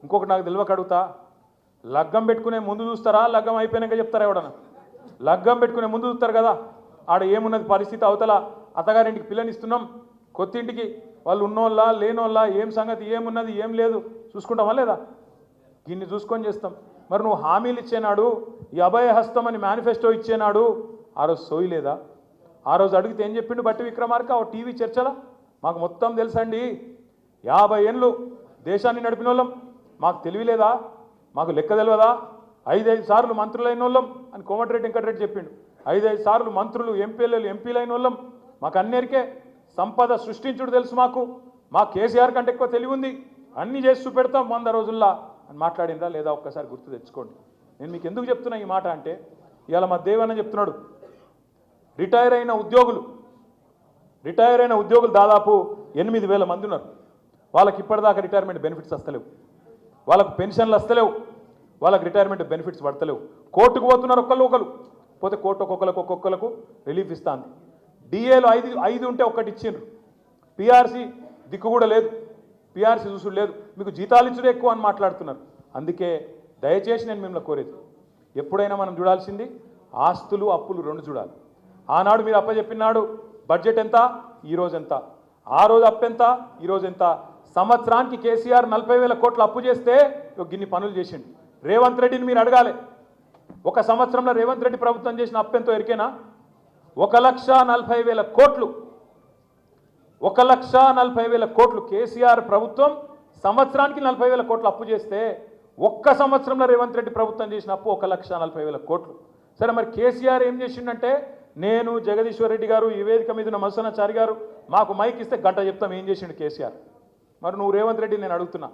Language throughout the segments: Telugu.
ఇంకొకటి నాకు తెలియక అడుగుతా, లగ్గం పెట్టుకునే ముందు చూస్తారా, లగ్గం అయిపోయినాక చెప్తారా? ఎవడన్నా లగ్గం పెట్టుకునే ముందు చూస్తారు కదా, ఆడ ఏమున్నది పరిస్థితి, అవతల అత్తగారింటికి పిల్లనిస్తున్నాం, కొత్త ఇంటికి వాళ్ళు ఉన్నోళ్ళ లేనోళ్ళ, ఏం సంగతి, ఏమున్నది ఏం లేదు చూసుకుంటామా లేదా? దీన్ని చూసుకొని చేస్తాం. మరి నువ్వు హామీలు ఇచ్చేనాడు, ఈ అభయహస్తం అని మేనిఫెస్టో ఇచ్చేనాడు, ఆ రోజు సోయి లేదా? ఆ రోజు అడిగితే ఏం చెప్పిండు బట్టి విక్రమార్క ఓ టీవీ చర్చలా? మాకు మొత్తం తెలుసండి, 50 ఏళ్ళు దేశాన్ని నడిపిన వాళ్ళం, మాకు తెలియలేదా, మాకు లెక్క తెలియదా, 5 సార్లు మంత్రులైన వాళ్ళం అని కోమటిరెడ్డి వెంకటరెడ్డి చెప్పిండు. 5 సార్లు మంత్రులు ఎంపీలైన వాళ్ళం, మాకు అన్నిరికే సంపద సృష్టించుడు తెలుసు, మా కేసీఆర్ కంటే ఎక్కువ తెలివి ఉంది, అన్నీ చేసి చూపెడతాం 100 రోజుల్లో అని మాట్లాడిందా లేదా? ఒక్కసారి గుర్తు తెచ్చుకోండి. నేను మీకు ఎందుకు చెప్తున్నా ఈ మాట అంటే, ఇవాళ మా దేవన్న చెప్తున్నాడు, రిటైర్ అయిన ఉద్యోగులు దాదాపు 8,000 మంది ఉన్నారు. వాళ్ళకి ఇప్పటిదాకా రిటైర్మెంట్ బెనిఫిట్స్ వస్తలేవు, వాళ్ళకు పెన్షన్లు వస్తలేవు, వాళ్ళకి రిటైర్మెంట్ బెనిఫిట్స్ పడతలేవు. కోర్టుకు పోతున్నారు ఒకరు పోతే కోర్టు ఒక్కొక్కలకు రిలీఫ్ ఇస్తుంది. డిఏలు 5 ఉంటే ఒకటి ఇచ్చిండ్రు. పిఆర్సీ దిక్కు కూడా లేదు, పిఆర్సీ చూసుడు లేదు, మీకు జీతాలు ఇచ్చుడే ఎక్కువ అని మాట్లాడుతున్నారు. అందుకే దయచేసి నేను మిమ్మల్ని కోరేది, ఎప్పుడైనా మనం చూడాల్సింది ఆస్తులు అప్పులు 2 చూడాలి. ఆనాడు మీరు అప్పచెప్పినాడు బడ్జెట్ ఎంత, ఈరోజు ఎంత, ఆ రోజు అప్పు ఎంత, ఈరోజు ఎంత. సంవత్సరానికి కేసీఆర్ 40,000 కోట్లు అప్పు చేస్తే గిన్ని పనులు చేసిండు. రేవంత్ రెడ్డిని మీరు అడగాలి, ఒక సంవత్సరంలో రేవంత్ రెడ్డి ప్రభుత్వం చేసిన అప్పు ఎంతో ఎరికేనా? 1,40,000 కోట్లు. 1,40,000 కోట్లు కేసీఆర్ ప్రభుత్వం సంవత్సరానికి 40,000 కోట్లు అప్పు చేస్తే, ఒక్క సంవత్సరంలో రేవంత్ రెడ్డి ప్రభుత్వం చేసిన అప్పు 1,40,000 కోట్లు. సరే, మరి కేసీఆర్ ఏం చేసిండంటే, నేను జగదీశ్వర్ రెడ్డి గారు, ఈ వేదిక మీద ఉన్న మత్సనాచారి గారు మాకు మైక్ ఇస్తే గంట చెప్తాం ఏం చేసిండు కేసీఆర్. మరి నువ్వు రేవంత్ రెడ్డి నేను అడుగుతున్నా,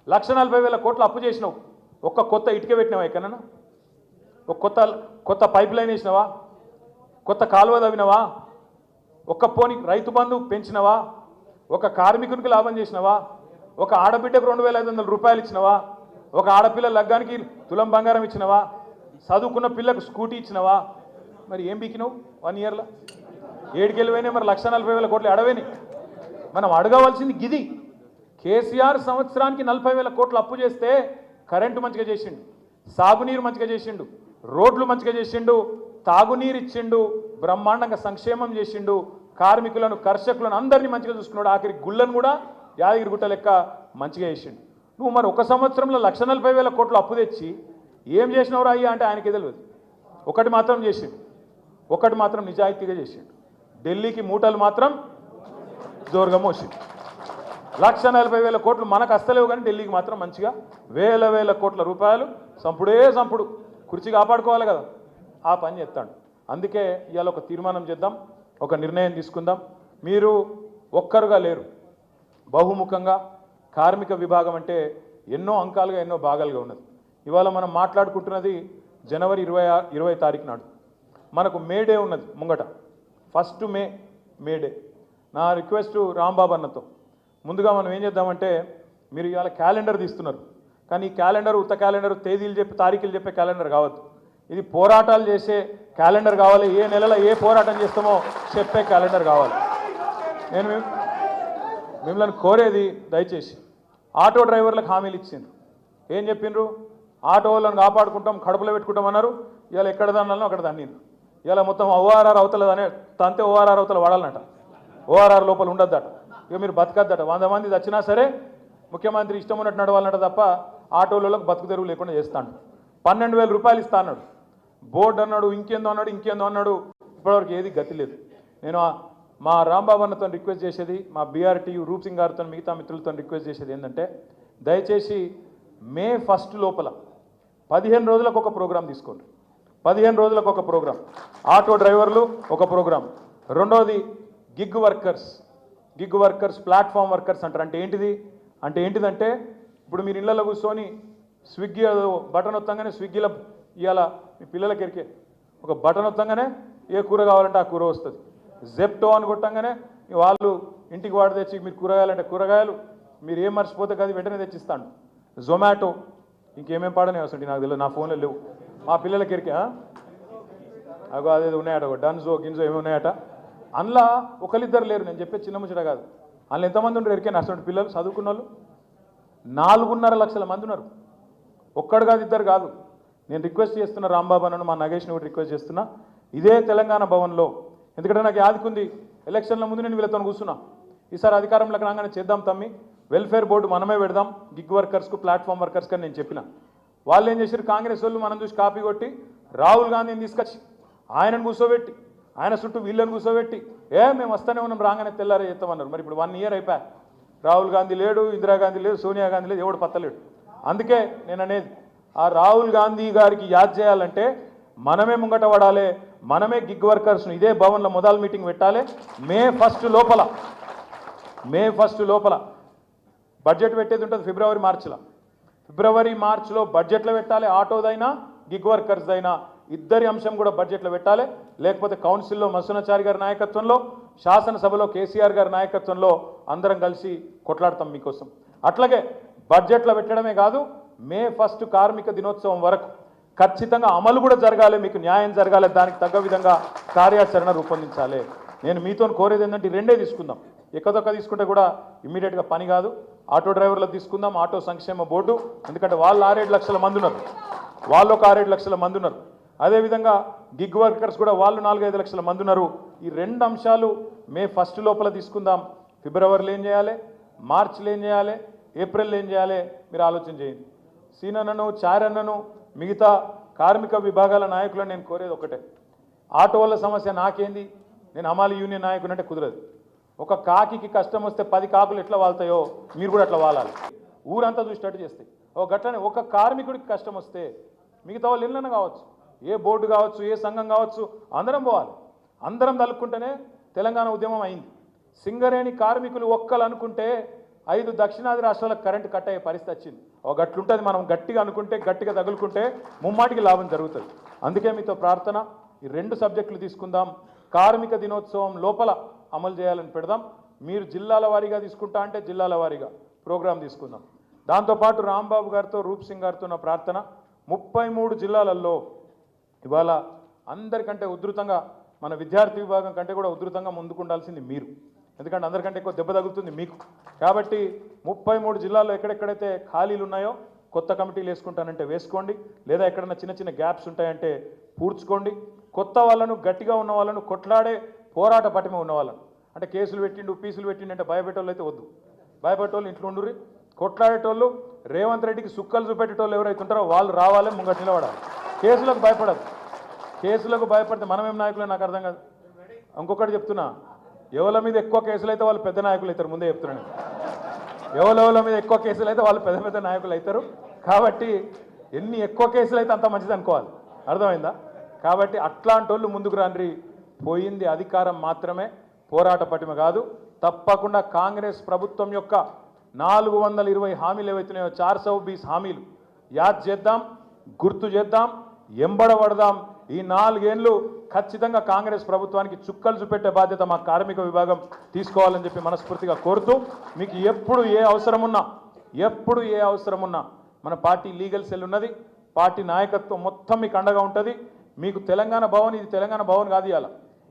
1,40,000 కోట్లు అప్పు చేసినావు, ఒక్క కొత్త ఇటుక పెట్టినావా ఎక్కడన్నా? ఒక కొత్త పైప్ లైన్ వేసినావా? కొత్త కాలువ తవ్వినవా? ఒక్క పోని రైతు బంధు పెంచినవా? ఒక కార్మికునికి లాభం చేసినవా? ఒక ఆడబిడ్డకు 2,500 రూపాయలు ఇచ్చినవా? ఒక ఆడపిల్ల లగ్గానికి తులం బంగారం ఇచ్చినవా? చదువుకున్న పిల్లకు స్కూటీ ఇచ్చినవా? మరి ఏం బీకినావు 1 ఇయర్లో? 7కి వెళ్ళిపోయినాయి. మరి 1,40,000 కోట్లు అడవేని. మనం అడగవలసింది గిది. కేసీఆర్ సంవత్సరానికి 40,000 కోట్లు అప్పు చేస్తే కరెంటు మంచిగా చేసిండు, సాగునీరు మంచిగా చేసిండు, రోడ్లు మంచిగా చేసిండు, తాగునీరు ఇచ్చిండు, బ్రహ్మాండంగా సంక్షేమం చేసిండు, కార్మికులను కర్షకులను అందరినీ మంచిగా చూసుకున్నాడు, ఆఖరి గుళ్ళను కూడా యాదగిరి గుట్ట లెక్క మంచిగా చేసిండు. నువ్వు మరి ఒక సంవత్సరంలో 1,40,000 కోట్లు అప్పు తెచ్చి ఏం చేసినవరా అయ్యా అంటే ఆయనకే తెలియదు. ఒకటి మాత్రం చేసిండు, ఒకటి మాత్రం నిజాయితీగా చేసిండు, ఢిల్లీకి మూటలు మాత్రం జోరుగా మోసిండు. 1,40,000 కోట్లు మనకు వస్తలేవు, కానీ ఢిల్లీకి మాత్రం మంచిగా వేల కోట్ల రూపాయలు సంపుడు. కుర్చీ కాపాడుకోవాలి కదా, ఆ పని చేస్తాడు. అందుకే ఇవాళ ఒక తీర్మానం చేద్దాం, ఒక నిర్ణయం తీసుకుందాం. మీరు ఒక్కరుగా లేరు, బహుముఖంగా కార్మిక విభాగం అంటే ఎన్నో అంకాలుగా ఎన్నో భాగాలుగా ఉన్నది. ఇవాళ మనం మాట్లాడుకుంటున్నది జనవరి 20 తారీఖు నాడు మనకు మేడే ఉన్నది ముంగట, 1 మే. నా రిక్వెస్ట్ రాంబాబు అన్నతో, ముందుగా మనం ఏం చేద్దామంటే, మీరు ఇవాళ క్యాలెండర్ తీస్తున్నారు, కానీ ఈ క్యాలెండర్ ఉత్త క్యాలెండర్ తేదీలు చెప్పి తారీఖులు చెప్పే క్యాలెండర్ కావద్దు. ఇది పోరాటాలు చేసే క్యాలెండర్ కావాలి, ఏ నెలలో ఏ పోరాటం చేస్తామో చెప్పే క్యాలెండర్ కావాలి. నేను మిమ్మల్ని కోరేది, దయచేసి ఆటో డ్రైవర్లకు హామీలు ఇచ్చిండ్రు. ఏం చెప్పిండ్రు? ఆటో వాళ్ళని కాపాడుకుంటాం, కడుపులో పెట్టుకుంటాం అన్నారు. ఇవాళ ఎక్కడ దాన్నాలో అక్కడ దన్నిండ్రు. ఇవాళ మొత్తం ఓఆర్ఆర్ అవతల తంతే ఓఆర్ఆర్ అవతల వాడాలన్నట, ఓఆర్ఆర్ లోపల ఉండద్దట. ఇక మీరు బతకద్దట. 100 మంది చచ్చినా సరే ముఖ్యమంత్రి ఇష్టం ఉన్నట్టు నడవాలన్నట తప్ప ఆటోలకు బతుకు తెరువు లేకుండా చేస్తాడు. 12,000 రూపాయలు ఇస్తా అన్నాడు, బోర్డు అన్నాడు, ఇంకేందో అన్నాడు. ఇప్పటివరకు ఏది గతి లేదు. నేను మా రాంబాబు అన్నతో రిక్వెస్ట్ చేసేది, మా బీఆర్టీయూ రూప్ సింగ్ గారితో మిగతా మిత్రులతో రిక్వెస్ట్ చేసేది ఏంటంటే, దయచేసి మే 1 లోపల 15 రోజులకు ఒక ప్రోగ్రాం తీసుకోండి. 15 రోజులకు ఒక ప్రోగ్రాం, ఆటో డ్రైవర్లు ఒక ప్రోగ్రాం. రెండోది గిగ్ వర్కర్స్ ప్లాట్ఫామ్ వర్కర్స్ అంటారు. అంటే ఏంటిదంటే ఇప్పుడు మీరు ఇళ్ళలో కూర్చొని స్విగ్గీ బటన్ వత్తంగానే స్విగ్గీలో ఇవాళ మీ పిల్లలకి ఎరికే ఒక బటన్ వత్తంగానే ఏ కూర కావాలంటే ఆ కూర వస్తుంది. జెప్టో అని కొట్టంగానే వాళ్ళు ఇంటికి వాడు తెచ్చి మీరు కూరగాయలంటే కూరగాయలు, మీరు ఏం మర్చిపోతే కదా వెంటనే తెచ్చిస్తాను. జొమాటో, ఇంకేమేం పాడనే వస్తుంది నాకు తెలియదు, నా ఫోన్లో లేవు. మా పిల్లలకి ఎరికే అగో అదేదో ఉన్నాయట, డన్జో గిన్జో ఏమి ఉన్నాయట. అందులో ఒకరిద్దరు లేరు, నేను చెప్పే చిన్న ముచ్చట కాదు. అందులో ఎంతమంది ఉండరు ఎరికే అటువంటి పిల్లలు చదువుకున్న వాళ్ళు. 4.5 లక్షల మంది ఉన్నారు. ఒక్కడు కాదు, ఇద్దరు కాదు. నేను రిక్వెస్ట్ చేస్తున్నా రాంబాబు అన్నను, మా నగేష్ని కూడా రిక్వెస్ట్ చేస్తున్నా, ఇదే తెలంగాణ భవన్లో. ఎందుకంటే నాకు యాదుకుంది, ఎలక్షన్ల ముందు నేను వీళ్ళతో కూర్చున్నా, ఈసారి అధికారంలోకి రాగానే చేద్దాం తమ్మి, వెల్ఫేర్ బోర్డు మనమే పెడదాం గిగ్ వర్కర్స్కు, ప్లాట్ఫామ్ వర్కర్స్కి అని నేను చెప్పిన. వాళ్ళు ఏం చేశారు, కాంగ్రెస్ వాళ్ళు మనం చూసి కాపీ కొట్టి రాహుల్ గాంధీని తీసుకొచ్చి ఆయనను కూర్చోబెట్టి, ఆయన చుట్టూ వీళ్ళని కూర్చోబెట్టి, మేము వస్తూనే ఉన్నాం, రాగానే తెల్లారే చేస్తామన్నారు. మరి ఇప్పుడు 1 ఇయర్ అయిపోయా, రాహుల్ గాంధీ లేడు, ఇందిరాగాంధీ లేదు, సోనియా గాంధీ లేదు, ఎవడు పత్తలేడు. అందుకే నేను అనేది, ఆ రాహుల్ గాంధీ గారికి యాద్ చేయాలంటే మనమే ముంగట పడాలి, మనమే గిగ్ వర్కర్స్ను ఇదే భవన్లో మొదలు మీటింగ్ పెట్టాలి. మే ఫస్ట్ లోపల బడ్జెట్ పెట్టేది ఉంటుంది, ఫిబ్రవరి మార్చిలో బడ్జెట్లో పెట్టాలి. ఆటోదైనా గిగ్ వర్కర్స్దైనా ఇద్దరి అంశం కూడా బడ్జెట్లో పెట్టాలి. లేకపోతే కౌన్సిల్లో మసునాచారి గారి నాయకత్వంలో, శాసనసభలో కేసీఆర్ గారి నాయకత్వంలో అందరం కలిసి కొట్లాడతాం మీకోసం. అట్లాగే బడ్జెట్లో పెట్టడమే కాదు, మే 1 కార్మిక దినోత్సవం వరకు ఖచ్చితంగా అమలు కూడా జరగాలి, మీకు న్యాయం జరగాలి, దానికి తగ్గ విధంగా కార్యాచరణ రూపొందించాలి. నేను మీతో కోరేది ఏంటంటే, 2 తీసుకుందాం. ఎక్కదొక్క తీసుకుంటే కూడా ఇమ్మీడియట్గా పని కాదు. ఆటో డ్రైవర్లకు తీసుకుందాం, ఆటో సంక్షేమ బోర్డు, ఎందుకంటే వాళ్ళు 6-7 లక్షల మంది ఉన్నారు, వాళ్ళు ఒక 6-7 లక్షల మంది ఉన్నారు. అదేవిధంగా గిగ్ వర్కర్స్ కూడా వాళ్ళు 4-5 లక్షల మంది ఉన్నారు. ఈ 2 అంశాలు మే 1 లోపల తీసుకుందాం. ఫిబ్రవరిలో ఏం చేయాలి, మార్చిలో ఏం చేయాలి, ఏప్రిల్లో ఏం చేయాలి, మీరు ఆలోచన చేయండి. సీనన్నను, చారన్నను, మిగతా కార్మిక విభాగాల నాయకులను నేను కోరేది ఒకటే, ఆటో వాళ్ళ సమస్య నాకేంది, నేను హమాలి యూనియన్ నాయకుడు అంటే కుదరదు. ఒక కాకికి కష్టం వస్తే 10 కాకులు ఎట్లా వాళ్తాయో మీరు కూడా అట్లా వాలాలి, ఊరంతా చూసేటట్టు చేస్తాయి. గట్లనే ఒక కార్మికుడికి కష్టం వస్తే మిగతా వాళ్ళు ఎన్నైనా కావచ్చు, ఏ బోర్డు కావచ్చు, ఏ సంఘం కావచ్చు, అందరం పోవాలి. అందరం తలుక్కుంటేనే తెలంగాణ ఉద్యమం అయింది. సింగరేణి కార్మికులు ఒక్కలు అనుకుంటే 5 దక్షిణాది రాష్ట్రాలకు కరెంటు కట్ అయ్యే పరిస్థితి వచ్చింది. గట్లుంటుంది, మనం గట్టిగా అనుకుంటే, గట్టిగా తగులుకుంటే ముమ్మాటికి లాభం జరుగుతుంది. అందుకే మీతో ప్రార్థన, ఈ 2 సబ్జెక్టులు తీసుకుందాం, కార్మిక దినోత్సవం లోపల అమలు చేయాలని పెడదాం. మీరు జిల్లాల వారీగా తీసుకుంటా అంటే జిల్లాల వారీగా ప్రోగ్రాం తీసుకుందాం. దాంతోపాటు రాంబాబు గారితో, రూప్ సింగ్ గారితో నా ప్రార్థన, 33 జిల్లాలలో ఇవాళ అందరికంటే ఉధృతంగా, మన విద్యార్థి విభాగం కంటే కూడా ఉధృతంగా ముందుకుండాల్సింది మీరు, ఎందుకంటే అందరికంటే ఎక్కువ దెబ్బ తగులుతుంది మీకు. కాబట్టి 33 జిల్లాల్లో ఎక్కడెక్కడైతే ఖాళీలు ఉన్నాయో కొత్త కమిటీలు వేసుకుంటానంటే వేసుకోండి, లేదా ఎక్కడన్నా చిన్న చిన్న గ్యాప్స్ ఉంటాయంటే పూడ్చుకోండి. కొత్త వాళ్ళను, గట్టిగా ఉన్న వాళ్ళను, కొట్లాడే పోరాట పటిమ ఉన్న వాళ్ళను, అంటే కేసులు పెట్టిండు, పీసులు పెట్టిండు అంటే భయపెట్టోళ్ళు అయితే వద్దు, భయపెట్టోళ్ళు ఇంట్లో ఉండుర్రి. కొట్లాడేటోళ్ళు, రేవంత్ రెడ్డికి సుక్కలు చూపెట్టేటోళ్ళు ఎవరైతే ఉంటారో వాళ్ళు రావాలి, ముంగట నిలబడాలి. కేసులకు భయపడదు, కేసులకు భయపడితే మనమేం నాయకులే నాకు అర్థం కాదు. ఇంకొకటి చెప్తున్నా, ఎవరి మీద ఎక్కువ కేసులు అయితే వాళ్ళు పెద్ద నాయకులు అవుతారు, ముందే చెప్తున్నాను. ఎవరెవరి మీద ఎక్కువ కేసులు అయితే వాళ్ళు పెద్ద పెద్ద నాయకులు అవుతారు. కాబట్టి ఎన్ని ఎక్కువ కేసులు అయితే అంత మంచిది అనుకోవాలి, అర్థమైందా? కాబట్టి అట్లాంటి వాళ్ళు ముందుకు రండి. పోయింది అధికారం మాత్రమే, పోరాట పటిమ కాదు. తప్పకుండా కాంగ్రెస్ ప్రభుత్వం యొక్క 420 హామీలు ఏవైతున్నాయో, 420 హామీలు యాద్ చేద్దాం, గుర్తు చేద్దాం, ఎంబడబడదాం. ఈ 4 ఏళ్ళు ఖచ్చితంగా కాంగ్రెస్ ప్రభుత్వానికి చుక్కలు చూపెట్టే బాధ్యత మా కార్మిక విభాగం తీసుకోవాలని చెప్పి మనస్ఫూర్తిగా కోరుతూ, మీకు ఎప్పుడు ఏ అవసరం ఉన్నా మన పార్టీ లీగల్ సెల్ ఉన్నది, పార్టీ నాయకత్వం మొత్తం మీకు అండగా ఉంటుంది. మీకు తెలంగాణ భవన్, ఇది తెలంగాణ భవన్ కాదు, ఇవాళ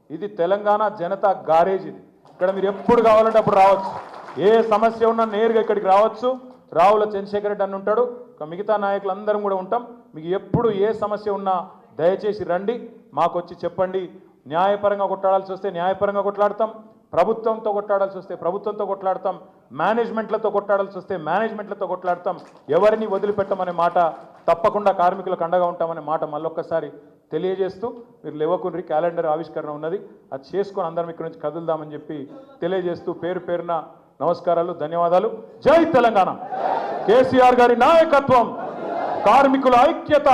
ఇది తెలంగాణ జనతా గారేజ్. ఇది ఇక్కడ మీరు ఎప్పుడు కావాలంటే అప్పుడు రావచ్చు, ఏ సమస్య ఉన్నా నేరుగా ఇక్కడికి రావచ్చు. రావుల చంద్రశేఖర్ రెడ్డి అని ఉంటాడు, మిగతా నాయకులందరం కూడా ఉంటాం. మీకు ఎప్పుడు ఏ సమస్య ఉన్నా దయచేసి రండి, మాకు వచ్చి చెప్పండి. న్యాయపరంగా కొట్లాడాల్సి వస్తే న్యాయపరంగా కొట్లాడతాం, ప్రభుత్వంతో కొట్లాడాల్సి వస్తే ప్రభుత్వంతో కొట్లాడతాం, మేనేజ్మెంట్లతో కొట్లాడాల్సి వస్తే మేనేజ్మెంట్లతో కొట్లాడతాం. ఎవరిని వదిలిపెట్టమనే మాట తప్పకుండా కార్మికులకు అండగా ఉంటామనే మాట మళ్ళొక్కసారి తెలియజేస్తూ, మీరు లేవకుండ్రి, క్యాలెండర్ ఆవిష్కరణ ఉన్నది, అది చేసుకొని అందరం ఇక్కడ నుంచి కదులుదామని చెప్పి తెలియజేస్తూ పేరు పేరున నమస్కారాలు, ధన్యవాదాలు. జై తెలంగాణ, కేసీఆర్ గారి నాయకత్వం, కార్మికుల ఐక్యత,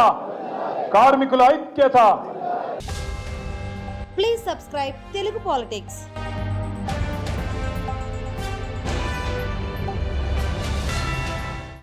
కార్మికుల ఐక్యత. Please subscribe Telugu politics.